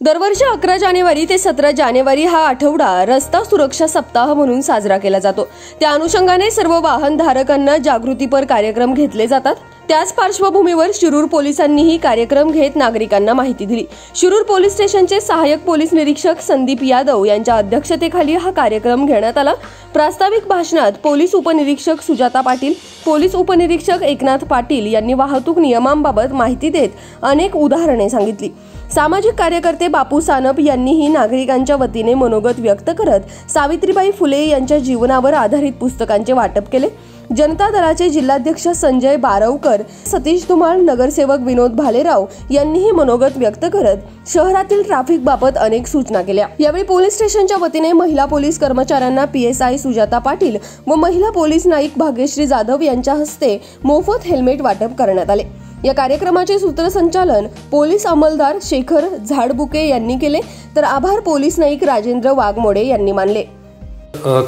दरवर्षी 11 जानेवारी ते 17 जानेवारी हा आठवडा रस्ता सुरक्षा सप्ताह म्हणून साजरा केला जातो। त्या अनुषंगाने सर्व वाहनधारकांना जागृतीपर कार्यक्रम घेतले जातात। त्याच पार्श्वभूमीवर शिरूर पोलिसांनीही कार्यक्रम घेत नागरिकांना माहिती दिली। शिरूर पोलीस स्टेशनचे सहाय्यक पोलीस निरीक्षक संदीप यादव यांच्या अध्यक्षतेखाली हा कार्यक्रम घेण्यात आला। प्रास्ताविक भाषणात पोलीस उपनिरीक्षक सुजाता पाटील, पोलीस उपनिरीक्षक एकनाथ पाटील यांनी वाहतूक नियमांबाबत माहिती देत अनेक उदाहरणे सांगितली। सामाजिक कार्यकर्ते बापू सानप यांनीही नागरिकांच्या वतीने मनोगत व्यक्त करत सावित्रीबाई फुले यांच्या जीवनावर आधारित पुस्तकांचे वाटप केले। जनता दलाचे जिल्हाध्यक्ष संजय बारवकर, सतीश धुमाळ, नगरसेवक विनोद भालेराव यांनीही मनोगत व्यक्त करत शहरातील ट्रॅफिक बाबत अनेक सूचना केल्या। यावेळी पोलीस स्टेशनच्या वतीने महिला पोलीस कर्मचाऱ्यांना PSI सुजाता पाटील व महिला पोलीस नाईक भाग्यश्री जाधव यांच्या हस्ते मोफत हेल्मेट वाटप करण्यात आले। या कार्यक्रमाचे सूत्रसंचालन पोलीस अंमलदार शेखर झाडबुके यांनी केले, तर आभार पोलीस नाईक राजेंद्र वाघमोडे यांनी मानले।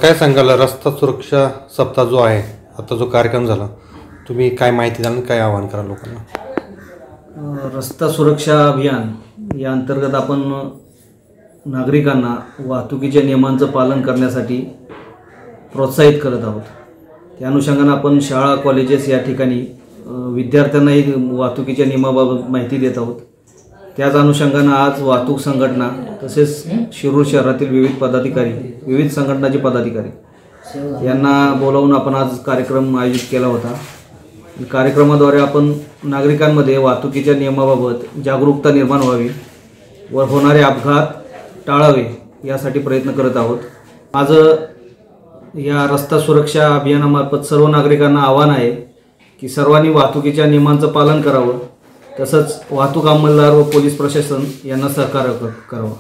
काय सांगाल, रस्ता सुरक्षा सप्ताह जो आहे, आता जो कार्यक्रम झाला, तुम्ही काय माहिती द्याल, काय आवाहन कराल लोकांना? रस्ता सुरक्षा अभियान या अंतर्गत आपण नागरिकांना वाहतुकीच्या नियमांचं पालन करण्यासाठी प्रोत्साहित करत आहोत। त्या अनुषंगाने आपण शाळा, कॉलेजेस या ठिकाणी विद्यार्थ्यांनाही वाहतुकीच्या नियमाबाबत माहिती देत आहोत। त्याच अनुषंगाने आज वाहतूक संघटना तसेच शिरूर शहरातील विविध संघटनाचे पदाधिकारी यांना बोलावून आपण आज कार्यक्रम आयोजित केला होता। कार्यक्रमाद्वारे आपण नागरिकांमध्ये वाहतुकीच्या नियमाबाबत जागरूकता निर्माण व्हावी व होणारे अपघात टाळावे यासाठी प्रयत्न करत आहोत। आज या रस्ता सुरक्षा अभियानामार्फत सर्व नागरिकांना आवाहन आहे की सर्वांनी वाहतुकीच्या नियमांचं पालन करावं, तसंच वाहतूक अंमलदार व पोलीस प्रशासन यांना सहकार्य करावं।